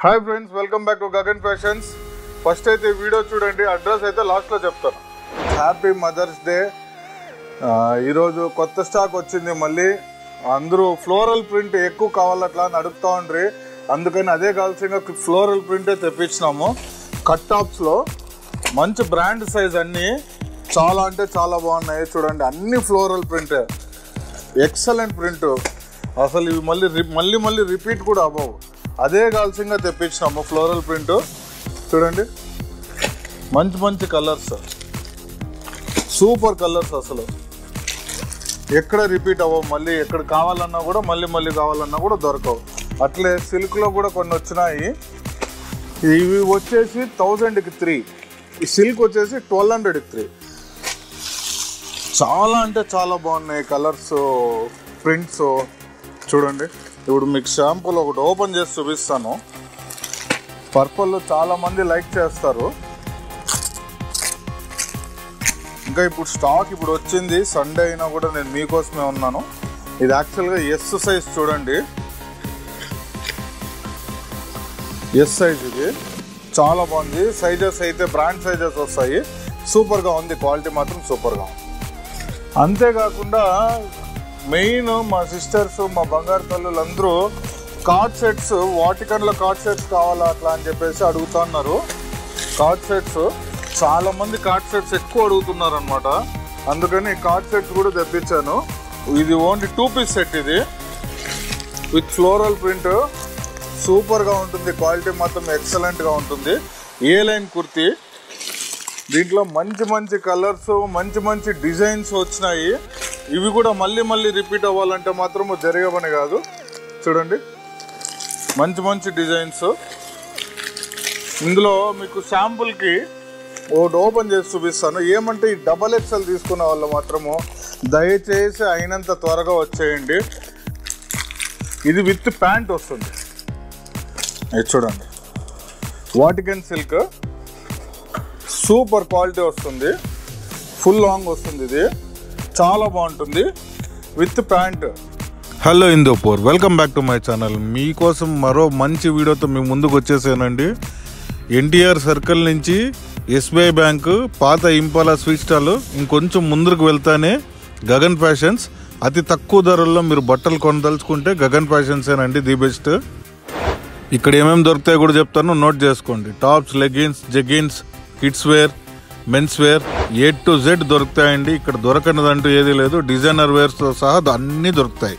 Hi friends, welcome back to Gagan Fashions. First అయితే video చూడండి, address అయితే లాస్ట్లో చెప్తాను. Happy mother's day. ఈరోజు కొత్త స్టాక్ వచ్చింది. మళ్ళీ అందరూ ఫ్లోరల్ ప్రింట్ ఎక్కువ కావాలట్లా అని అడుగుతూ ఉండ్రి. అందుకని అదే కావాల్సిన ఫ్లోరల్ ప్రింటే తెప్పించినాము. కట్ టాప్స్లో మంచి బ్రాండ్ సైజ్ అన్నీ చాలా అంటే చాలా బాగున్నాయి. చూడండి, అన్ని ఫ్లోరల్ ప్రింట్, ఎక్సలెంట్ ప్రింట్. అసలు ఇవి మళ్ళీ మళ్ళీ రిపీట్ కూడా అవ్వవు. అదే కావాల్సిందిగా తెప్పించినాము ఫ్లోరల్ ప్రింట్. చూడండి, మంచి మంచి కలర్స్, సూపర్ కలర్స్. అసలు ఎక్కడ రిపీట్ అవ్వవు. మళ్ళీ ఎక్కడ కావాలన్నా కూడా మళ్ళీ కావాలన్నా కూడా దొరకవు. అట్లే సిల్క్లో కూడా కొన్ని వచ్చినాయి. ఇవి వచ్చేసి 1000కి 3, ఈ సిల్క్ వచ్చేసి 1200కి 3. చాలా అంటే చాలా బాగున్నాయి కలర్స్, ప్రింట్స్. చూడండి, ఇప్పుడు మీకు షాంపూలో ఒకటి ఓపెన్ చేసి చూపిస్తాను. పర్పుల్ చాలామంది లైక్ చేస్తారు. ఇంకా ఇప్పుడు స్టాక్ ఇప్పుడు వచ్చింది. సండే అయినా కూడా నేను మీకోసమే ఉన్నాను. ఇది యాక్చువల్గా ఎస్ సైజ్. చూడండి, ఎస్ సైజ్. ఇది చాలా బాగుంది. సైజెస్ అయితే బ్రాండ్ సైజెస్ వస్తాయి. సూపర్గా ఉంది, క్వాలిటీ మాత్రం సూపర్గా ఉంది. అంతేకాకుండా మెయిన్ మా సిస్టర్స్, మా బంగారు తల్లులు అందరూ కార్డ్ సెట్స్, వాటికన్లో కార్డ్ సెట్స్ కావాలా అట్లా అని చెప్పేసి అడుగుతున్నారు. కార్డ్ సెట్స్ చాలామంది కార్డ్ సెట్స్ ఎక్కువ అడుగుతున్నారు అనమాట. అందుకని కార్డ్ సెట్స్ కూడా తెప్పించాను. ఇది ఓన్లీ 2 పీస్ సెట్. ఇది విత్ ఫ్లోరల్ ప్రింట్ సూపర్గా ఉంటుంది. క్వాలిటీ మాత్రం ఎక్సలెంట్గా ఉంటుంది. ఏ లైన్ కుర్తీ. దీంట్లో మంచి మంచి కలర్స్, మంచి మంచి డిజైన్స్ వచ్చినాయి. ఇవి కూడా మళ్ళీ రిపీట్ అవ్వాలంటే మాత్రం జరిగే పని కాదు. చూడండి, మంచి మంచి డిజైన్స్. ఇందులో మీకు శాంపుల్కి ఒకటి ఓపెన్ చేసి చూపిస్తాను. ఏమంటే ఈ డబల్ ఎక్స్ఎల్ తీసుకునే వాళ్ళు మాత్రము దయచేసి అయినంత త్వరగా వచ్చేయండి. ఇది విత్ ప్యాంట్ వస్తుంది. ఇది చూడండి, వాటికన్ సిల్క్, సూపర్ క్వాలిటీ వస్తుంది. ఫుల్ లాంగ్ వస్తుంది. ఇది చాలా బాగుంటుంది with pant. Hello Hindupur, welcome back to my channel. మీకోసం మరో మంచి వీడియోతో మీ ముందుకు వచ్చేసానండి. ఎన్టీఆర్ సర్కిల్ నుంచి ఎస్బీఐ బ్యాంకు, పాత ఇంపాలా స్వీట్ స్టాల్, ఇంకొంచెం ముందుకు వెళ్తానే గగన్ ఫ్యాషన్స్. అతి తక్కువ ధరల్లో మీరు బట్టలు కొనదలుచుకుంటే గగన్ ఫ్యాషన్సేనండి ది బెస్ట్. ఇక్కడ ఏమేమి దొరుకుతాయో కూడా చెప్తాను, నోట్ చేసుకోండి. Tops, leggings, jeggings, kids wear, men's wear, A to Z దొరుకుతాయండి. ఇక్కడ దొరకనిదంటూ ఏదీ లేదు. డిజైనర్ వేర్స్తో సహా అన్నీ దొరుకుతాయి.